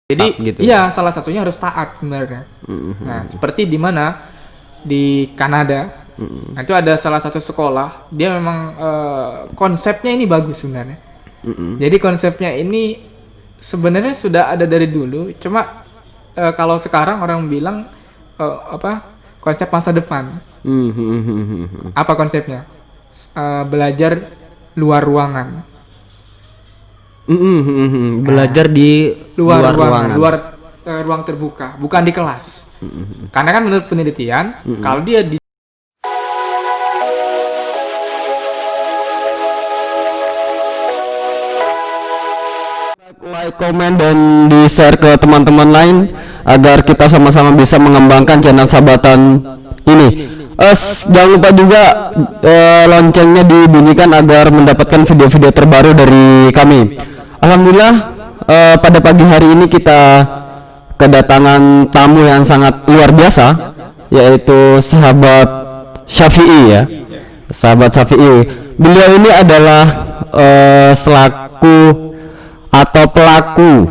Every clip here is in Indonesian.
Jadi gitu iya, salah satunya harus taat sebenarnya. Nah, seperti di mana di Kanada, nah, itu ada salah satu sekolah, dia memang konsepnya ini bagus sebenarnya. Jadi konsepnya ini sebenarnya sudah ada dari dulu, cuma kalau sekarang orang bilang apa konsep masa depan. Apa konsepnya? Belajar luar ruangan. Belajar di Luar luar ruangan, ruangan. luar ruang terbuka, bukan di kelas. Karena kan menurut penelitian, kalau dia di Like, komen, dan di share ke teman-teman lain agar kita sama-sama bisa mengembangkan channel Sahabatan ini. Jangan lupa juga loncengnya dibunyikan agar mendapatkan video-video terbaru dari kami. Alhamdulillah, pada pagi hari ini kita kedatangan tamu yang sangat luar biasa, yaitu sahabat Syafi'i ya. Sahabat Syafi'i. Beliau ini adalah selaku atau pelaku,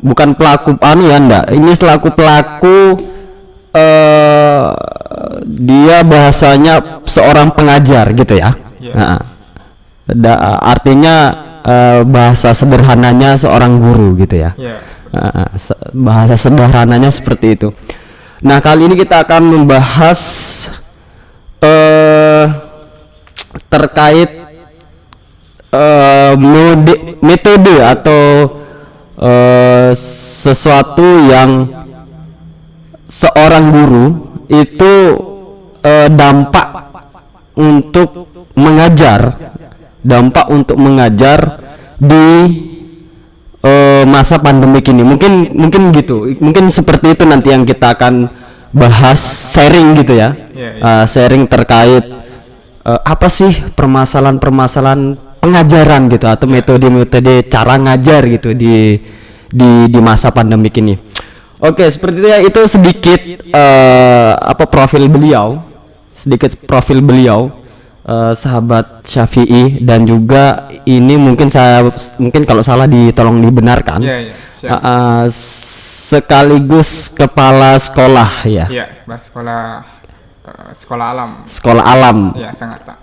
bukan pelaku anu ya, enggak, ini selaku pelaku, dia bahasanya seorang pengajar gitu ya. Artinya bahasa sederhananya seorang guru gitu ya. Bahasa sederhananya seperti itu. Nah, kali ini kita akan membahas terkait metode atau sesuatu yang seorang guru itu dampak untuk mengajar di masa pandemik ini. Mungkin gitu, mungkin seperti itu nanti yang kita akan bahas, sharing gitu ya. Sharing terkait apa sih permasalahan pengajaran gitu, atau metode-metode cara ngajar gitu di masa pandemik ini. Oke, seperti itu ya, itu sedikit profil beliau, sahabat Syafi'i, dan juga ini mungkin kalau salah ditolong dibenarkan. Sekaligus kepala sekolah ya. Sekolah alam. Ya,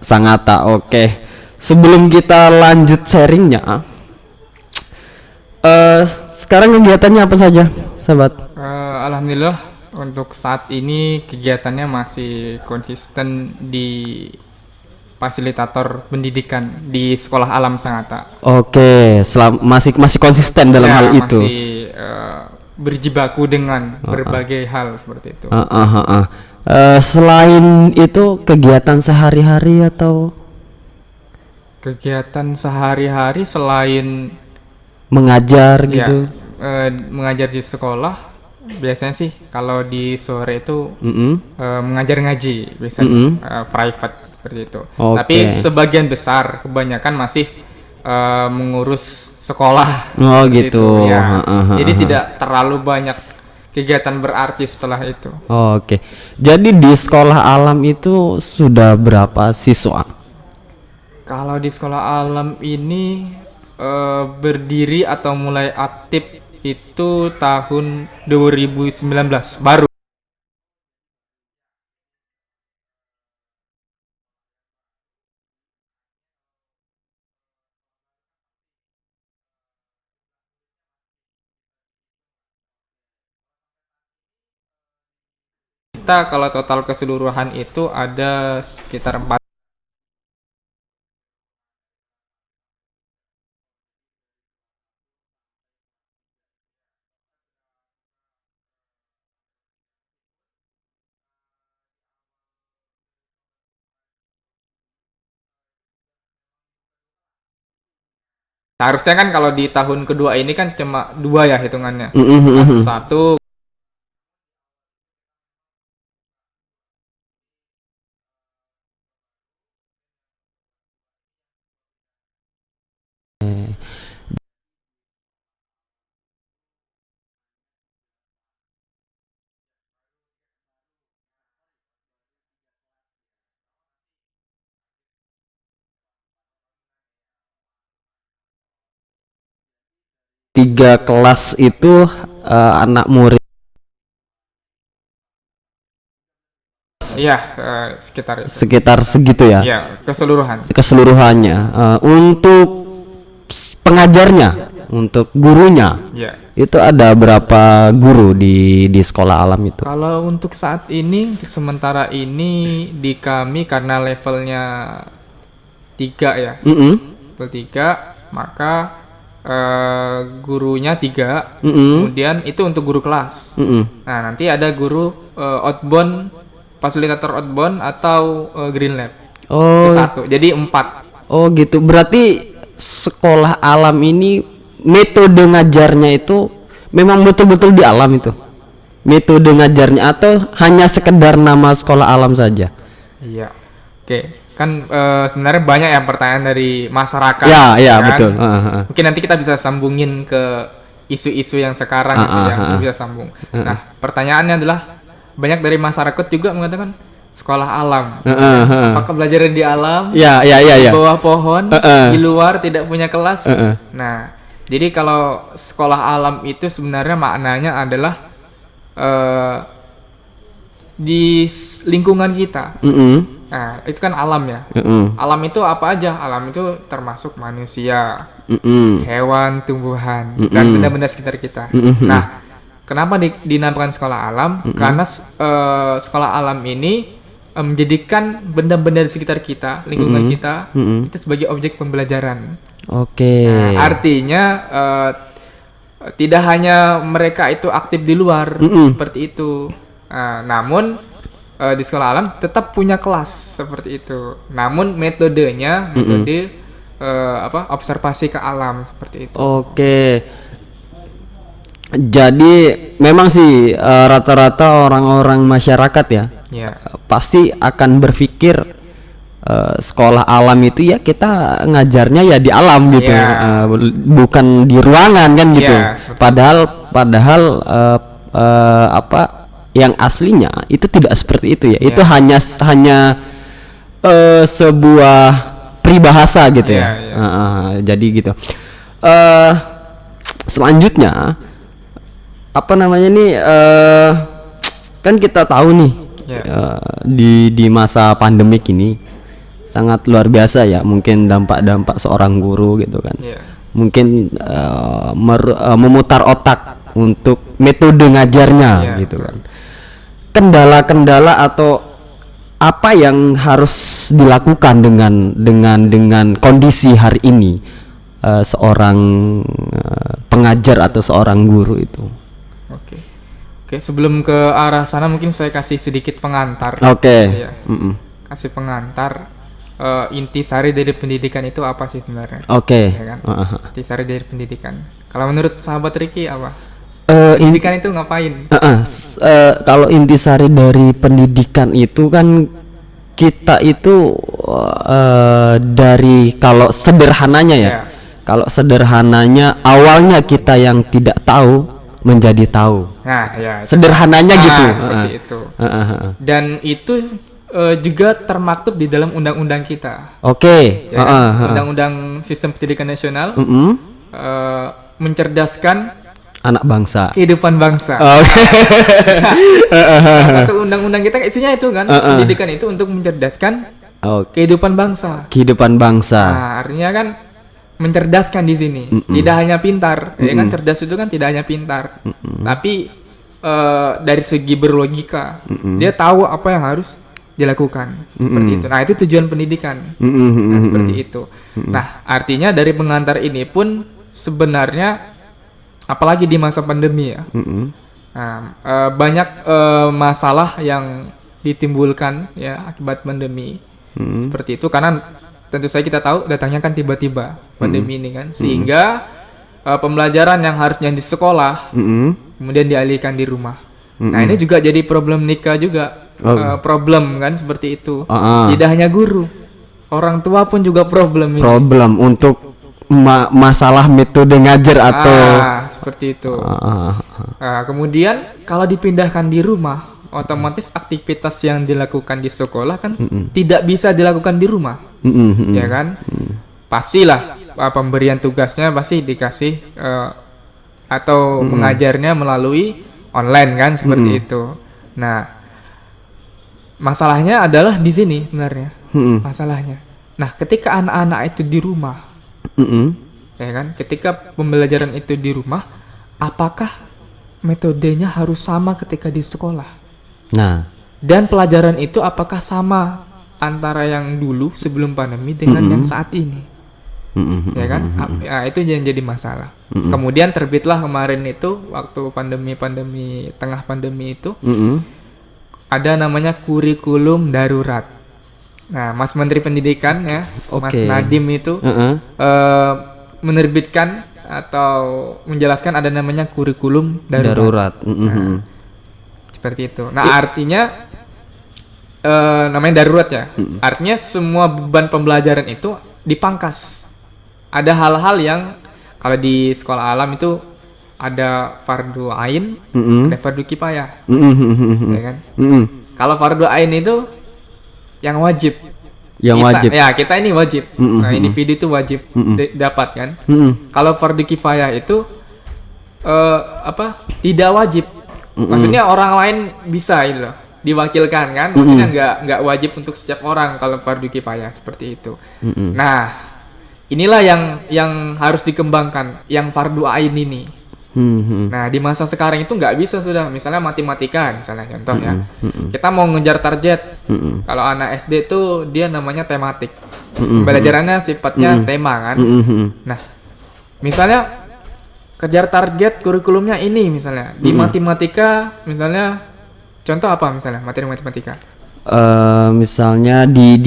Sangatta. Oke. Sebelum kita lanjut sharingnya, sekarang kegiatannya apa saja, sahabat? Alhamdulillah untuk saat ini kegiatannya masih konsisten di fasilitator pendidikan di Sekolah Alam Sangatta. Oke, masih konsisten dalam hal itu. Masih berjibaku dengan berbagai hal seperti itu. Selain itu kegiatan sehari-hari atau kegiatan sehari-hari selain mengajar gitu? Mengajar di sekolah biasanya sih kalau di sore itu mengajar ngaji biasanya, private seperti itu. Tapi sebagian besar kebanyakan masih mengurus sekolah. Gitu. Jadi tidak terlalu banyak kegiatan berarti setelah itu. Oke. Jadi di sekolah alam itu sudah berapa siswa? Kalau di sekolah alam ini berdiri atau mulai aktif itu tahun 2019 baru. Kita kalau total keseluruhan itu ada sekitar 4. Harusnya kan kalau di tahun kedua ini kan cuma 2 ya hitungannya. Satu Tiga kelas itu anak murid Iya, sekitar itu. sekitar segitu ya? Iya, keseluruhan. Keseluruhannya. Untuk pengajarnya, untuk gurunya, Iya. itu ada berapa guru di sekolah alam itu? Kalau untuk saat ini, untuk sementara ini di kami karena levelnya 3 ya, level 3, maka gurunya 3, kemudian itu untuk guru kelas. Nah, nanti ada guru outbound, fasilitator outbound atau green lab. Oh, Itu 1, jadi 4. oh gitu. Berarti sekolah alam ini metode ngajarnya itu memang betul-betul di alam itu. Metode ngajarnya atau hanya sekedar nama sekolah alam saja? Iya. Oke. Kan sebenarnya banyak ya pertanyaan dari masyarakat. Ya, kan? betul. Mungkin nanti kita bisa sambungin ke isu-isu yang sekarang gitu ya, kita bisa sambung. Nah, pertanyaannya adalah banyak dari masyarakat juga mengatakan sekolah alam. Apakah belajar di alam? Ya. Di bawah pohon, di luar tidak punya kelas. Nah, jadi kalau sekolah alam itu sebenarnya maknanya adalah di lingkungan kita. Nah, itu kan alam ya. Alam itu apa aja? Alam itu termasuk manusia, hewan, tumbuhan, dan benda-benda sekitar kita. Nah, kenapa dinamakan sekolah alam? Karena sekolah alam ini menjadikan benda-benda di sekitar kita, lingkungan kita, itu sebagai objek pembelajaran. Oke. Nah, artinya tidak hanya mereka itu aktif di luar seperti itu, namun di sekolah alam tetap punya kelas seperti itu. Namun metodenya metode observasi ke alam seperti itu. Oke. Jadi memang sih rata-rata orang-orang masyarakat ya, pasti akan berpikir sekolah alam itu ya kita ngajarnya ya di alam gitu, bukan di ruangan kan gitu. Padahal apa yang aslinya itu tidak seperti itu ya. Itu hanya sebuah peribahasa gitu ya. Jadi gitu. Selanjutnya apa namanya nih, kan kita tahu nih di masa pandemik ini sangat luar biasa ya, mungkin dampak seorang guru gitu kan. Mungkin memutar otak untuk metode ngajarnya gitu kan. Kendala-kendala atau apa yang harus dilakukan dengan kondisi hari ini seorang pengajar atau seorang guru itu? Oke, sebelum ke arah sana mungkin saya kasih sedikit pengantar. Kasih pengantar intisari dari pendidikan itu apa sih sebenarnya? Ya kan? Intisari dari pendidikan. Kalau menurut sahabat Ricky apa? Pendidikan itu ngapain? Kalau intisari dari pendidikan itu kan kita itu dari kalau sederhananya ya. Kalau sederhananya awalnya kita yang tidak tahu menjadi tahu. Nah, sederhananya gitu. Seperti itu. Dan itu juga termaktub di dalam undang-undang kita. Undang-undang Sistem Pendidikan Nasional mencerdaskan anak bangsa, kehidupan bangsa. Satu undang-undang kita isinya itu kan, pendidikan itu untuk mencerdaskan kehidupan bangsa. Nah, artinya kan mencerdaskan di sini, tidak hanya pintar. Ya kan, cerdas itu kan tidak hanya pintar, tapi dari segi berlogika, dia tahu apa yang harus dilakukan seperti itu. Nah, itu tujuan pendidikan. Nah, seperti itu. Nah, artinya dari pengantar ini pun sebenarnya, apalagi di masa pandemi ya, banyak masalah yang ditimbulkan ya akibat pandemi seperti itu, karena tentu saja kita tahu datangnya kan tiba-tiba pandemi ini kan, sehingga pembelajaran yang harusnya di sekolah kemudian dialihkan di rumah. Nah, ini juga jadi problem nikah juga. Problem kan seperti itu. Tidak hanya guru, orang tua pun juga problem ini. Problem untuk masalah metode ngajar atau seperti itu. Kemudian kalau dipindahkan di rumah, otomatis aktivitas yang dilakukan di sekolah kan tidak bisa dilakukan di rumah. Ya kan? Pastilah pemberian tugasnya pasti dikasih atau mengajarnya melalui online kan seperti itu. Nah, masalahnya adalah di sini sebenarnya. Masalahnya. Nah, ketika anak-anak itu di rumah, ya kan, ketika pembelajaran itu di rumah, apakah metodenya harus sama ketika di sekolah? Nah, dan pelajaran itu apakah sama antara yang dulu sebelum pandemi dengan yang saat ini? Ya kan? Ya, itu yang jadi masalah. Kemudian terbitlah kemarin itu waktu tengah pandemi itu ada namanya kurikulum darurat. Nah, Mas Menteri Pendidikan ya, Mas Nadiem itu menerbitkan atau menjelaskan ada namanya kurikulum darurat. Nah, seperti itu. Nah, artinya namanya darurat ya. Artinya semua beban pembelajaran itu dipangkas. Ada hal-hal yang kalau di sekolah alam itu ada fardu ain, ada fardu kifayah, ya kan? Kalau fardu ain itu yang wajib. Kita ini wajib. Nah, individu itu wajib dapat kan. Kalau fardu kifayah itu tidak wajib. Maksudnya orang lain bisa itu loh, diwakilkan kan. Maksudnya nggak wajib untuk setiap orang kalau fardu kifayah seperti itu. Nah, inilah yang harus dikembangkan, yang fardu ain ini. Nah, di masa sekarang itu nggak bisa sudah. Misalnya matematika, misalnya contoh ya. Kita mau ngejar target. Kalau anak SD itu dia namanya tematik. Pembelajarannya sifatnya tema kan. Nah, misalnya kejar target kurikulumnya ini misalnya. Di matematika misalnya contoh apa misalnya materi matematika? Misalnya di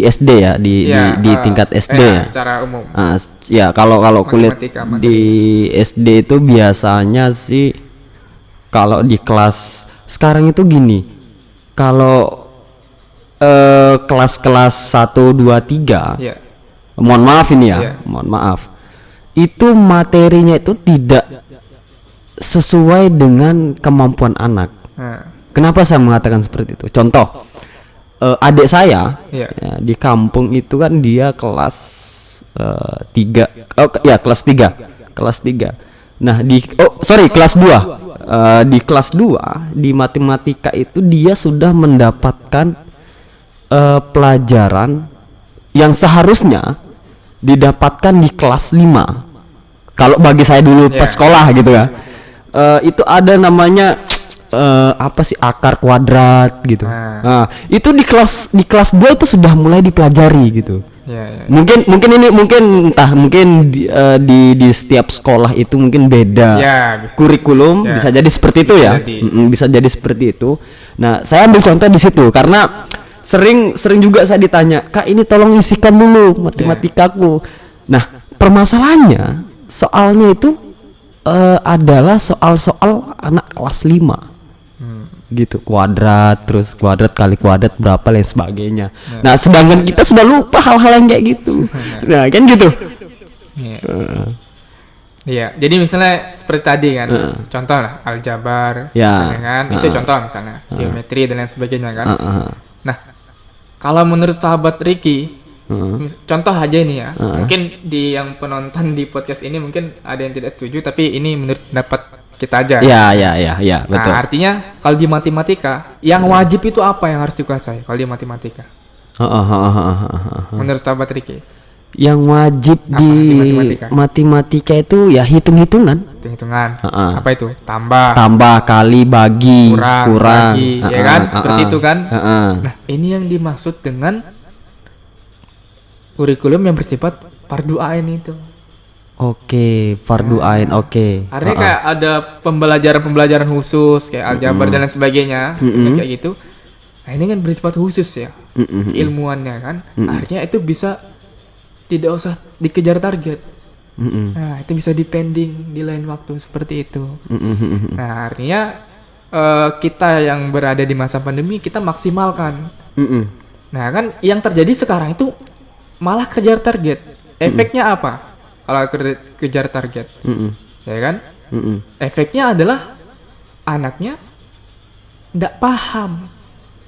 SD ya, di tingkat SD ya. Secara umum. Ya kalau kuliah di SD itu biasanya sih kalau di kelas sekarang itu gini. Kalau kelas-kelas 1 2 3. Mohon maaf ini ya. Mohon maaf. Itu materinya itu tidak sesuai dengan kemampuan anak. Kenapa saya mengatakan seperti itu? Contoh, adik saya ya, di kampung itu kan dia kelas 3, kelas 3. Nah kelas 2. Di kelas 2 di matematika itu dia sudah mendapatkan pelajaran yang seharusnya didapatkan di kelas 5. Kalau bagi saya dulu pas sekolah gitu ya, itu ada namanya apa sih akar kuadrat gitu. Nah, itu di kelas 2 itu sudah mulai dipelajari gitu. Mungkin di setiap sekolah itu mungkin beda kurikulum, bisa jadi seperti itu ya. Bisa jadi seperti itu. Nah, saya ambil contoh di situ karena sering juga saya ditanya, "Kak, ini tolong isikan dulu matematikaku." Nah, permasalahannya soalnya itu adalah soal-soal anak kelas 5. Gitu, kuadrat, terus kuadrat kali kuadrat berapa lain sebagainya. Nah, sedangkan kita sudah lupa hal-hal yang kayak gitu. Nah, kan gitu. Iya, jadi misalnya seperti tadi kan, contoh lah aljabar, misalnya kan, itu contoh misalnya geometri dan lain sebagainya kan. Nah, kalau menurut sahabat Ricky, contoh aja ini ya, mungkin di yang penonton di podcast ini mungkin ada yang tidak setuju, tapi ini menurut pendapat kita aja. Ya, betul. Nah, artinya kalau di matematika, yang wajib itu apa yang harus dikuasai kalau di matematika? Menurut sahabat Ricky, yang wajib di matematika itu ya hitung-hitungan. Apa itu? Tambah, kali, bagi, kurang. Ya kan? Seperti itu kan? Nah, ini yang dimaksud dengan kurikulum yang bersifat fardu ain itu. Oke, fardu ain, oke. Artinya kayak ada pembelajaran khusus kayak aljabar dan lain sebagainya, kayak gitu. Nah, ini kan bersifat khusus ya, ilmuannya kan. Artinya itu bisa tidak usah dikejar target. Nah, itu bisa dipending di lain waktu seperti itu. Nah, artinya kita yang berada di masa pandemi kita maksimalkan. Nah, kan yang terjadi sekarang itu malah kejar target. Efeknya apa? Kalau kejar target, ya kan? Efeknya adalah anaknya tidak paham,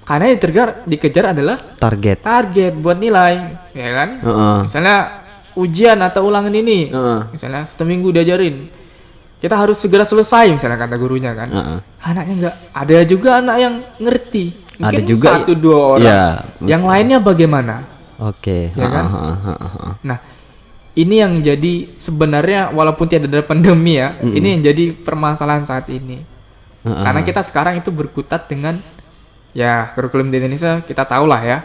karena yang dikejar adalah target buat nilai, ya kan? Misalnya ujian atau ulangan ini, misalnya 1 minggu diajarin, kita harus segera selesai misalnya kata gurunya kan. Anaknya nggak, ada juga anak yang ngerti. Mungkin ada juga 1-2 orang. Ya, yang lainnya bagaimana? Oke. Ya kan? Nah, ini yang jadi sebenarnya walaupun tidak ada pandemi ya, ini yang jadi permasalahan saat ini. Karena kita sekarang itu berkutat dengan ya kurikulum di Indonesia kita tahu lah ya,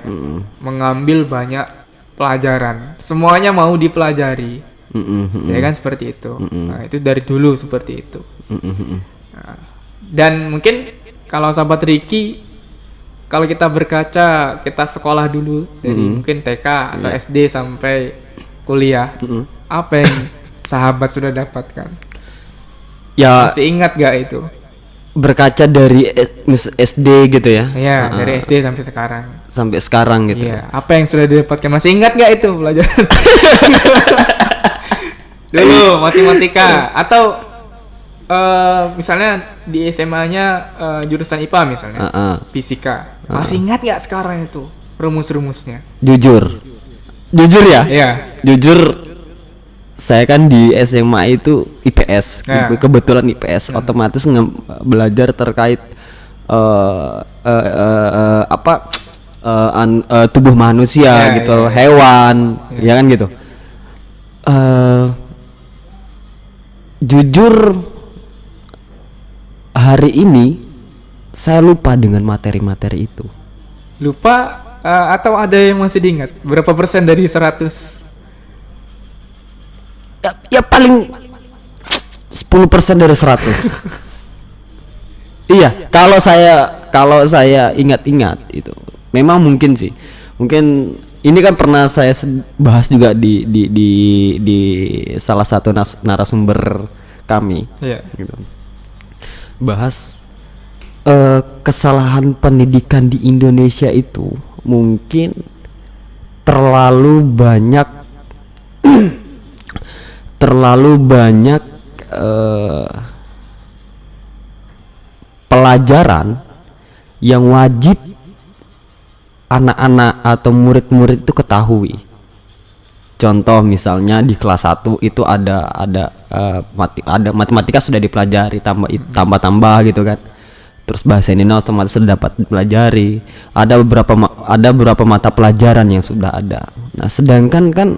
mengambil banyak pelajaran, semuanya mau dipelajari, ya kan seperti itu. Nah, itu dari dulu seperti itu. Nah, dan mungkin kalau sahabat Ricky, kalau kita berkaca, kita sekolah dulu dari mungkin TK atau SD sampai kuliah, apa yang sahabat sudah dapatkan? Ya, masih ingat gak itu? Berkaca dari SD gitu ya? Iya, dari SD sampai sekarang. Sampai sekarang gitu. Iya, apa yang sudah didapatkan? Masih ingat gak itu pelajaran? Dulu matematika atau misalnya di SMA-nya jurusan IPA misalnya, fisika. Masih ingat gak sekarang itu rumus-rumusnya? Jujur ya? Iya. Jujur, saya kan di SMA itu IPS, kebetulan IPS, otomatis belajar terkait tubuh manusia gitu, hewan, ya kan gitu. Jujur, hari ini saya lupa dengan materi-materi itu. Lupa atau ada yang masih diingat? Berapa persen dari 100? Ya paling 10% dari 100. Iya, kalau saya ingat-ingat itu memang mungkin sih. Mungkin ini kan pernah saya bahas juga di salah satu narasumber kami. Iya. Gitu. Bahas kesalahan pendidikan di Indonesia itu mungkin terlalu banyak pelajaran yang wajib anak-anak atau murid-murid itu ketahui. Contoh misalnya di kelas 1 itu ada matematika sudah dipelajari tambah gitu kan. Terus bahasa Indonesia otomatis sudah dapat dipelajari. Ada beberapa mata pelajaran yang sudah ada. Nah, sedangkan kan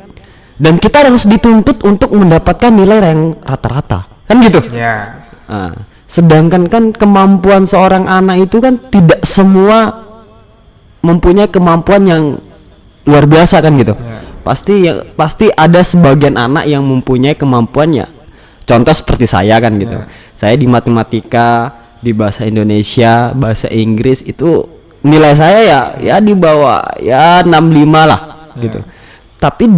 dan kita harus dituntut untuk mendapatkan nilai yang rata-rata, kan gitu. Ya. Nah, sedangkan kan kemampuan seorang anak itu kan tidak semua mempunyai kemampuan yang luar biasa kan gitu. Ya. Pasti ada sebagian anak yang mempunyai kemampuannya. Contoh seperti saya kan gitu. Ya. Saya di matematika, di bahasa Indonesia, bahasa Inggris itu nilai saya ya di bawah ya 65 lah gitu. Tapi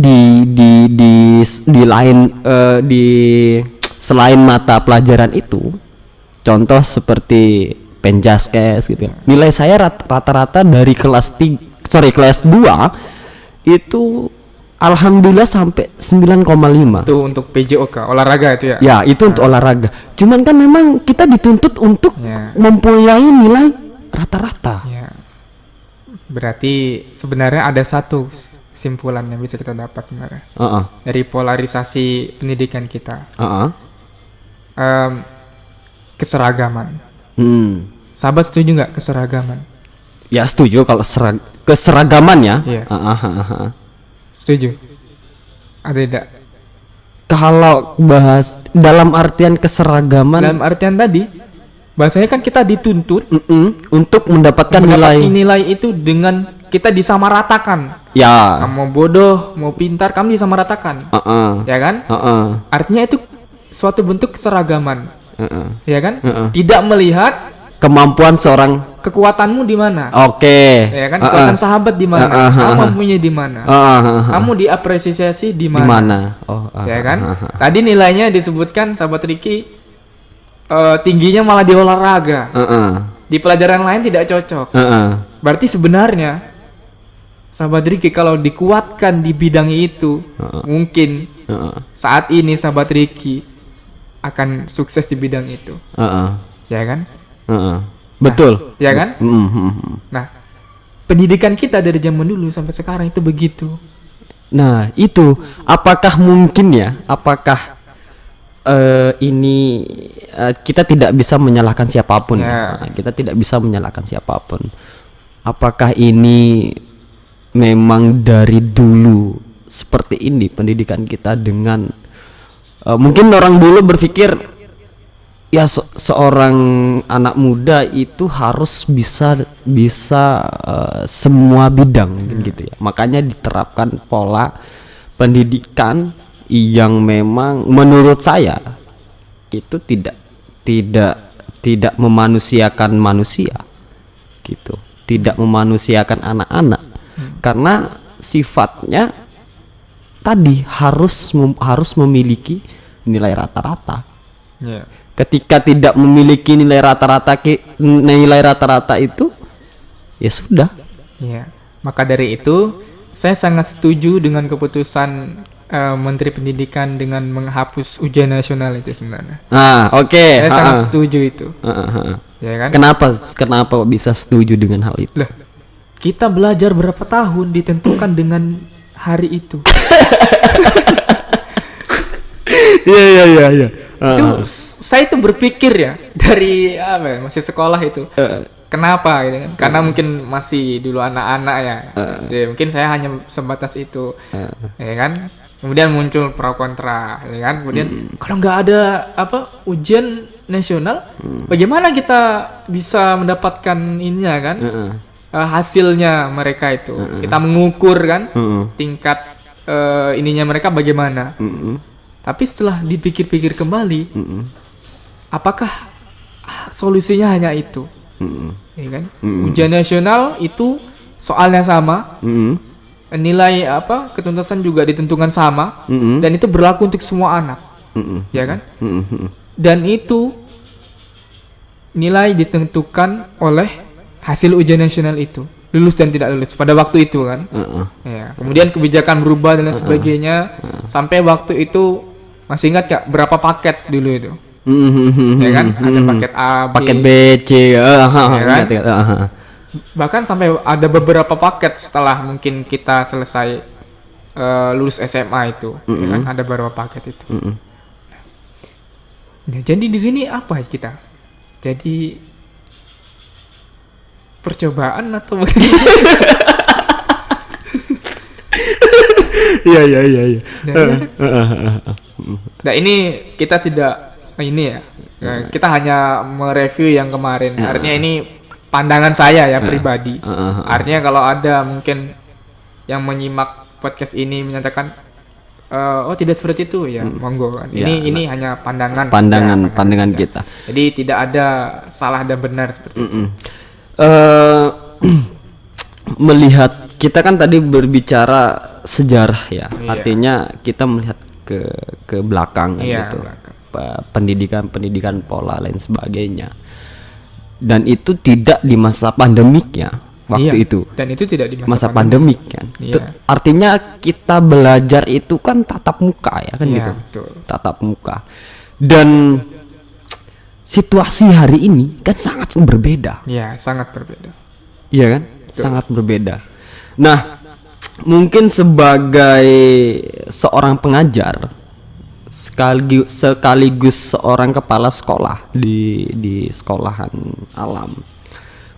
selain mata pelajaran itu, contoh seperti Penjaskes gitu. Nilai saya rata-rata dari kelas 2 itu alhamdulillah sampai 9,5. Itu untuk PJOK, olahraga itu ya? Ya, itu untuk olahraga. Cuman kan memang kita dituntut untuk mempunyai nilai rata-rata. Ya. Berarti sebenarnya ada satu kesimpulan yang bisa kita dapat sebenarnya dari polarisasi pendidikan kita, keseragaman. Sahabat setuju nggak keseragaman? Ya setuju kalau keseragaman ya. Iya. Setuju. Ada tidak? Kalau bahas dalam artian keseragaman, dalam artian tadi bahasanya kan kita dituntut untuk mendapatkan nilai itu dengan kita disamaratakan. Ya. Kamu mau bodoh, mau pintar, kamu disamaratakan. Ya kan? Artinya itu suatu bentuk keseragaman. Ya kan? Tidak melihat kemampuan seorang, kekuatanmu di mana. Oke. Ya kan? Kekuatan sahabat di mana? Kamu mampunya di mana? Kamu diapresiasi di mana? Ya kan? Tadi nilainya disebutkan sahabat Ricky tingginya malah di olahraga. Di pelajaran lain tidak cocok. Berarti sebenarnya sahabat Ricky kalau dikuatkan di bidang itu, mungkin saat ini sahabat Ricky akan sukses di bidang itu. Ya kan? Betul. Ya kan? Nah, pendidikan kita dari zaman dulu sampai sekarang itu begitu. Nah, itu apakah mungkin ya? Apakah ini kita tidak bisa menyalahkan siapapun. Ya. Nah, kita tidak bisa menyalahkan siapapun. Apakah ini memang dari dulu seperti ini pendidikan kita dengan mungkin orang dulu berpikir ya seorang anak muda itu harus bisa semua bidang gitu ya. Makanya diterapkan pola pendidikan yang memang menurut saya itu tidak memanusiakan manusia gitu, tidak memanusiakan anak-anak karena sifatnya tadi harus memiliki nilai rata-rata. Ketika tidak memiliki nilai rata-rata itu ya sudah. Maka dari itu saya sangat setuju dengan keputusan Menteri Pendidikan dengan menghapus ujian nasional itu sebenarnya. Oke. Saya sangat setuju itu. Ya kan? Kenapa bisa setuju dengan hal itu? Lah, kita belajar berapa tahun ditentukan dengan hari itu. Iya. Itu saya itu berpikir ya dari masih sekolah itu. Kenapa gitu kan? Karena mungkin masih dulu anak-anak ya. Jadi, mungkin saya hanya sebatas itu. Ya kan? Kemudian muncul pro kontra, ya kan? Kemudian kalau nggak ada ujian nasional, bagaimana kita bisa mendapatkan ininya kan? Hasilnya mereka itu. Kita mengukur kan tingkat ininya mereka bagaimana. Tapi setelah dipikir-pikir kembali, apakah solusinya hanya itu? Ya kan? Ujian nasional itu soalnya sama. Nilai ketuntasan juga ditentukan sama dan itu berlaku untuk semua anak, ya kan? Dan itu nilai ditentukan oleh hasil ujian nasional itu, lulus dan tidak lulus pada waktu itu kan? Ya. Kemudian kebijakan berubah dan lain sebagainya sampai waktu itu masih ingat gak berapa paket dulu itu? Ya kan? Ada paket A, B, paket B, C, ya kan? Bahkan sampai ada beberapa paket setelah mungkin kita selesai lulus SMA itu, ya kan? Ada beberapa paket itu. Nah, jadi di sini apa kita? Jadi percobaan atau bagaimana? Iya. Nah, ini kita tidak ini ya. Kita hanya mereview yang kemarin. Artinya ini pandangan saya ya pribadi. Artinya kalau ada mungkin yang menyimak podcast ini menyatakan oh tidak seperti itu ya monggo kan. Ini hanya pandangan kita. Jadi tidak ada salah dan benar seperti itu. Melihat kita kan tadi berbicara sejarah ya. Artinya kita melihat ke belakang gitu. Pendidikan pola lain sebagainya. Dan itu tidak di masa pandemik ya waktu itu. Dan itu tidak di masa pandemik kan. Artinya kita belajar itu kan tatap muka ya kan gitu. Betul. Tatap muka. Dan situasi hari ini kan sangat berbeda. Iya, sangat berbeda. Iya kan? Betul. Sangat berbeda. Nah, mungkin sebagai seorang pengajar sekaligus seorang kepala sekolah di sekolahan alam,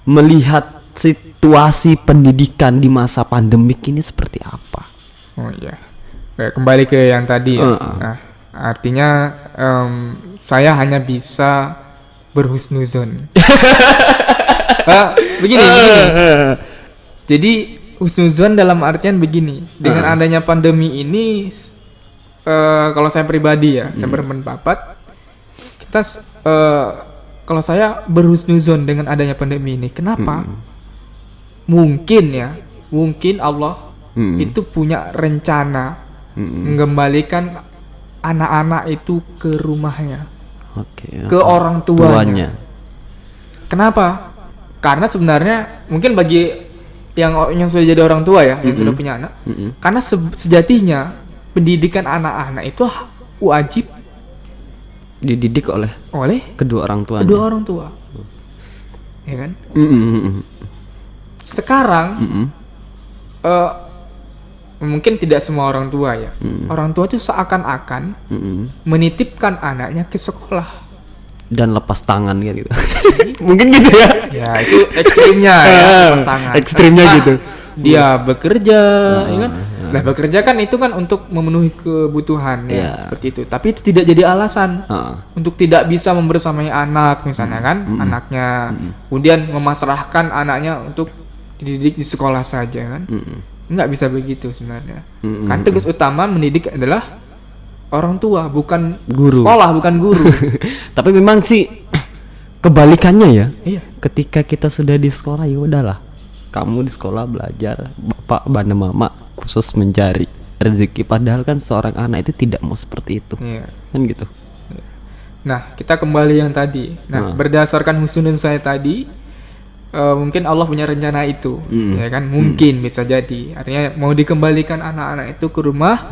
melihat situasi pendidikan di masa pandemik ini seperti apa? Oh iya, kembali ke yang tadi ya. Nah, artinya saya hanya bisa berhusnuzon. Begini. Jadi husnuzon dalam artian begini, dengan adanya pandemi ini. Kalau saya pribadi ya, saya berpendapat kita kalau saya berhusnuzon dengan adanya pandemi ini. Kenapa? Mungkin Allah itu punya rencana mengembalikan anak-anak itu ke rumahnya, ke orang tuanya. Kenapa? Karena sebenarnya mungkin bagi yang sudah jadi orang tua ya, yang sudah punya anak, karena sejatinya pendidikan anak-anak itu wajib dididik oleh kedua orang tuanya. Ya kan? Sekarang mungkin tidak semua orang tua ya. Orang tua itu seakan-akan menitipkan anaknya ke sekolah dan lepas tangan gitu. Mungkin gitu ya. Ya itu ekstrimnya ya, lepas tangan. Ekstrimnya gitu. Dia bekerja, ya kan? Nah, bekerja kan itu kan untuk memenuhi kebutuhan ya, seperti itu. Tapi itu tidak jadi alasan untuk tidak bisa membersamai anak misalnya kan, anaknya. Kemudian memasrahkan anaknya untuk dididik di sekolah saja kan. Nggak bisa begitu sebenarnya. Kan tugas utama mendidik adalah orang tua, bukan guru. Sekolah, bukan guru. Tapi memang sih kebalikannya ya. Iya. Ketika kita sudah di sekolah, ya udahlah. Kamu di sekolah belajar, bapak dan mama khusus mencari rezeki. Padahal kan seorang anak itu tidak mau seperti itu. Iya. Kan gitu. Nah, kita kembali yang tadi. Nah, berdasarkan husnuzon saya tadi, mungkin Allah punya rencana itu, ya kan? Mungkin bisa jadi. Artinya mau dikembalikan anak-anak itu ke rumah.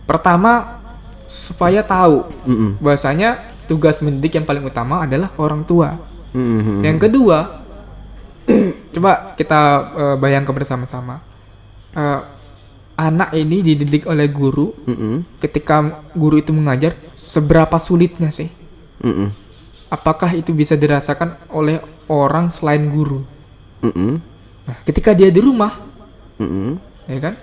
Pertama, supaya tahu bahwasanya tugas mendidik yang paling utama adalah orang tua. Yang kedua, coba kita bayangkan bersama-sama. Anak ini dididik oleh guru. Ketika guru itu mengajar, seberapa sulitnya sih? Apakah itu bisa dirasakan oleh orang selain guru? Nah, ketika dia di rumah, ya kan?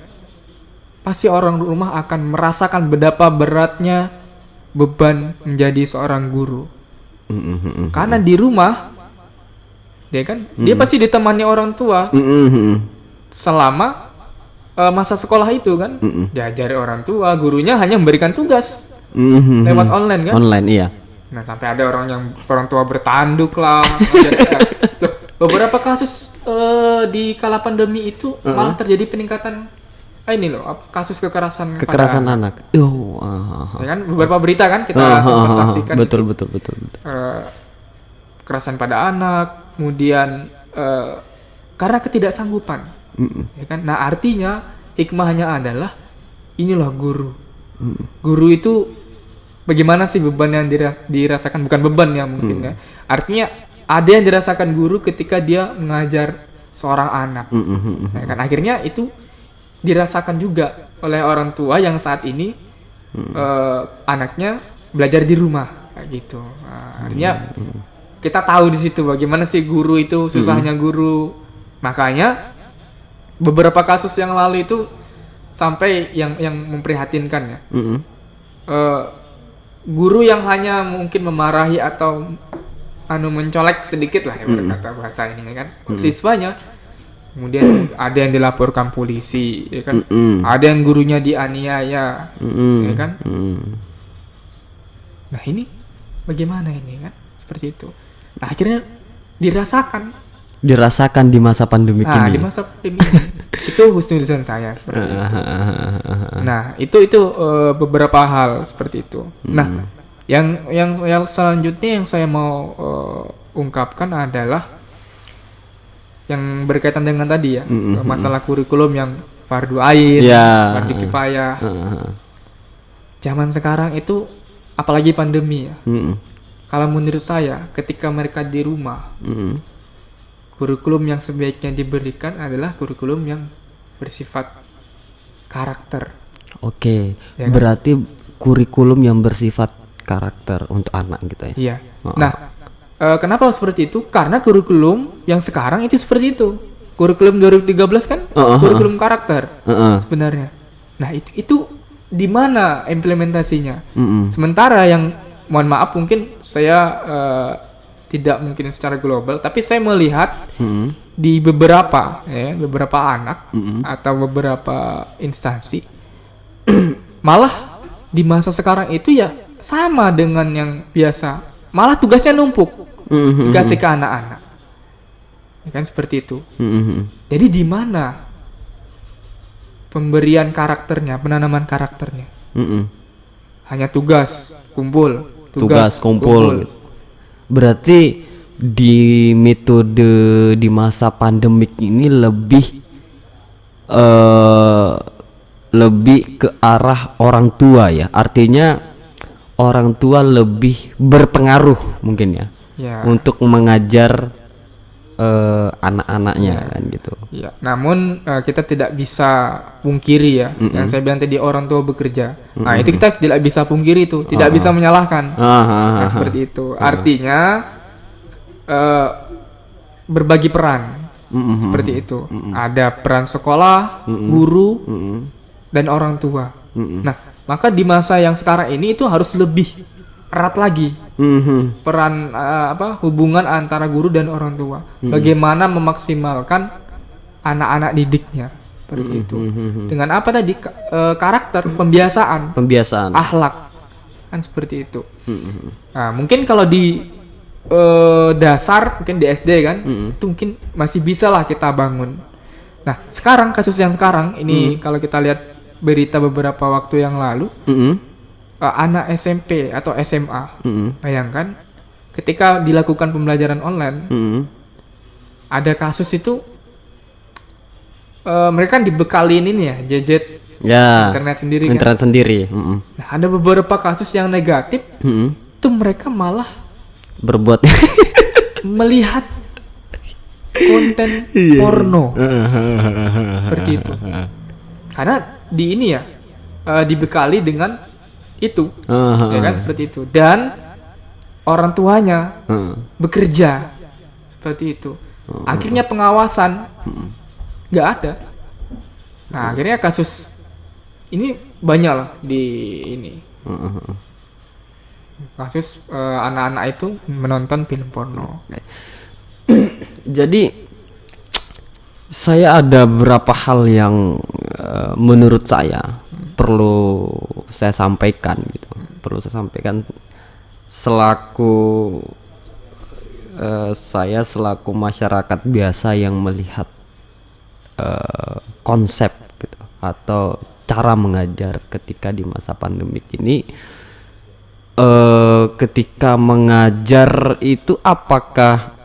Pasti orang rumah akan merasakan betapa beratnya beban menjadi seorang guru. Karena di rumah, dia kan, dia pasti ditemani orang tua selama masa sekolah itu kan. Diajari orang tua, gurunya hanya memberikan tugas lewat online kan. Online, iya. Nah, sampai ada orang tua bertanduk lah. Loh, beberapa kasus di kala pandemi itu malah terjadi peningkatan ini loh, kasus kekerasan pada anak. Ya kan, beberapa berita kan kita sempat saksikan. Betul. Kekerasan pada anak, kemudian karena ketidaksanggupan. Ya kan? Nah, artinya hikmahnya adalah inilah guru. Guru itu bagaimana sih beban yang dirasakan, bukan beban ya mungkin ya. Artinya ada yang dirasakan guru ketika dia mengajar seorang anak. Ya kan, akhirnya itu dirasakan juga oleh orang tua yang saat ini anaknya belajar di rumah kayak gitu. Nah, artinya kita tahu di situ bagaimana sih guru itu susahnya guru. Makanya beberapa kasus yang lalu itu sampai yang memprihatinkan ya. Guru yang hanya mungkin memarahi atau mencolek sedikit lah ya berkata bahasa ini ya kan. Siswanya kemudian ada yang dilaporkan polisi, ya kan? Ada yang gurunya dianiaya, ya kan? Nah ini bagaimana ini kan? Seperti itu. Nah akhirnya dirasakan di masa pandemi ini. Di masa pandemi itu husnuzon saya seperti itu. Nah itu beberapa hal seperti itu. Nah yang selanjutnya yang saya mau ungkapkan adalah yang berkaitan dengan tadi ya, masalah kurikulum yang fardu ain, fardu kifayah. Zaman sekarang itu apalagi pandemi ya. Kalau menurut saya ketika mereka di rumah, kurikulum yang sebaiknya diberikan adalah kurikulum yang bersifat karakter. Oke, ya kan? Berarti kurikulum yang bersifat karakter untuk anak gitu ya. Iya. Nah, kenapa seperti itu? Karena kurikulum yang sekarang itu seperti itu. Kurikulum 2013 kan kurikulum karakter sebenarnya. Nah, itu di mana implementasinya? Sementara yang mohon maaf mungkin saya tidak mungkin secara global, tapi saya melihat di beberapa anak atau beberapa instansi malah di masa sekarang itu ya sama dengan yang biasa, malah tugasnya numpuk dikasih ke anak-anak, ya kan seperti itu. Jadi di mana pemberian karakternya, penanaman karakternya? Hanya tugas kumpul. Berarti di metode di masa pandemik ini lebih ke arah orang tua ya. Artinya orang tua lebih berpengaruh mungkin ya. Untuk mengajar anak-anaknya kan gitu. Ya, namun kita tidak bisa pungkiri ya, yang saya bilang tadi orang tua bekerja. Nah, itu kita tidak bisa pungkiri itu, tidak bisa menyalahkan. Nah, seperti itu. Artinya berbagi peran, seperti itu. Ada peran sekolah, guru, dan orang tua. Nah, maka di masa yang sekarang ini itu harus lebih erat lagi. Peran hubungan antara guru dan orang tua, bagaimana memaksimalkan anak-anak didiknya seperti itu dengan apa tadi karakter, pembiasaan, akhlak kan seperti itu. Nah, mungkin kalau di dasar mungkin di SD kan itu mungkin masih bisa lah kita bangun. Nah, sekarang kasus yang sekarang ini kalau kita lihat berita beberapa waktu yang lalu, anak SMP atau SMA, bayangkan ketika dilakukan pembelajaran online, ada kasus itu mereka kan dibekalin ini ya gadget, internet sendiri. Nah, ada beberapa kasus yang negatif, itu mereka malah berbuat melihat konten porno seperti itu, karena di ini ya dibekali dengan itu, ya kan seperti itu, dan orang tuanya bekerja seperti itu, akhirnya pengawasan nggak ada. Nah, akhirnya kasus ini banyak lah di ini, kasus anak-anak itu menonton film porno. Jadi saya ada beberapa hal yang menurut saya perlu saya sampaikan gitu. Perlu saya sampaikan selaku saya selaku masyarakat biasa yang melihat konsep gitu atau cara mengajar ketika di masa pandemik ini. Ketika mengajar itu apakah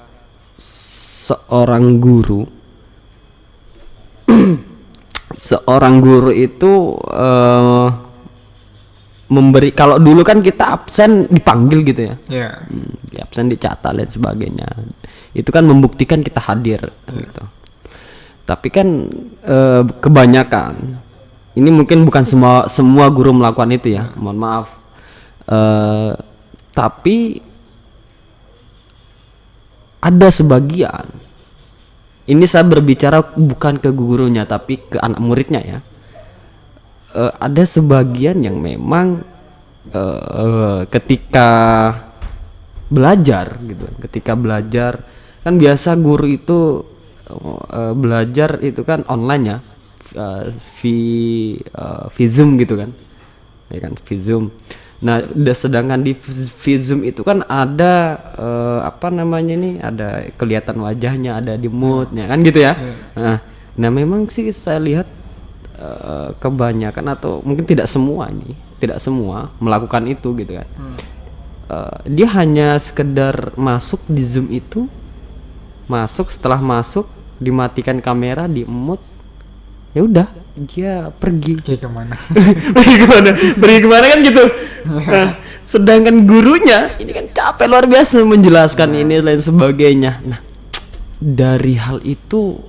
seorang guru itu memberi, kalau dulu kan kita absen dipanggil gitu ya, di absen dicatat dan sebagainya, itu kan membuktikan kita hadir kan gitu. Tapi kan kebanyakan ini mungkin bukan semua guru melakukan itu ya, mohon maaf, tapi ada sebagian, ini saya berbicara bukan ke gurunya tapi ke anak muridnya ya. Ada sebagian yang memang ketika belajar gitu, ketika belajar kan biasa guru itu belajar itu kan online ya, via Zoom gitu kan, ya kan via Zoom. Nah, sedangkan di Zoom itu kan ada ada kelihatan wajahnya, ada di moodnya kan gitu ya. Nah memang sih saya lihat kebanyakan atau mungkin tidak semua melakukan itu gitu kan. Dia hanya sekedar masuk di Zoom itu, setelah masuk dimatikan kamera, di mute, ya udah dia pergi kemana pergi kemana kan gitu. Nah, sedangkan gurunya ini kan capek luar biasa menjelaskan ini lain sebagainya. Nah, dari hal itu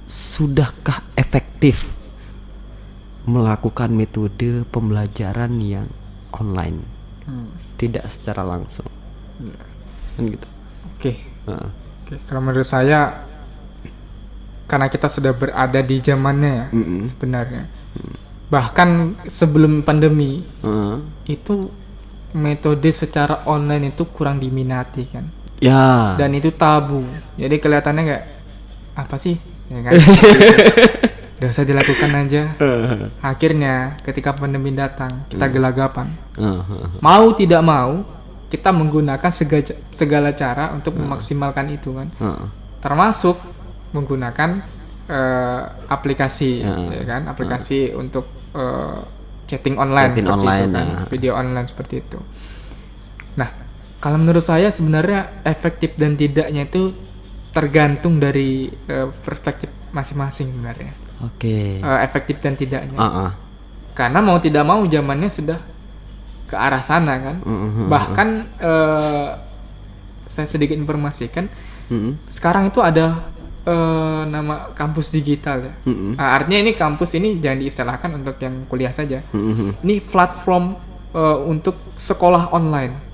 sudahkah efektif melakukan metode pembelajaran yang online, tidak secara langsung kan gitu. Oke, kalau menurut saya karena kita sudah berada di zamannya ya, sebenarnya. Bahkan sebelum pandemi itu metode secara online itu kurang diminati kan. Ya. Dan itu tabu. Jadi kelihatannya kayak apa sih? Ya kan? Udah usah dilakukan aja. Akhirnya ketika pandemi datang, kita gelagapan. Mau tidak mau, kita menggunakan segala cara untuk memaksimalkan itu kan. Termasuk menggunakan aplikasi, ya kan, aplikasi untuk chatting online, itu, kan? Video online seperti itu. Nah, kalau menurut saya sebenarnya efektif dan tidaknya itu tergantung dari perspektif masing-masing sebenarnya. Efektif dan tidaknya. Karena mau tidak mau zamannya sudah ke arah sana kan. Bahkan saya sedikit informasikan, sekarang itu ada nama kampus digital ya. Nah, artinya ini kampus ini jangan diistilahkan untuk yang kuliah saja. Ini platform untuk sekolah online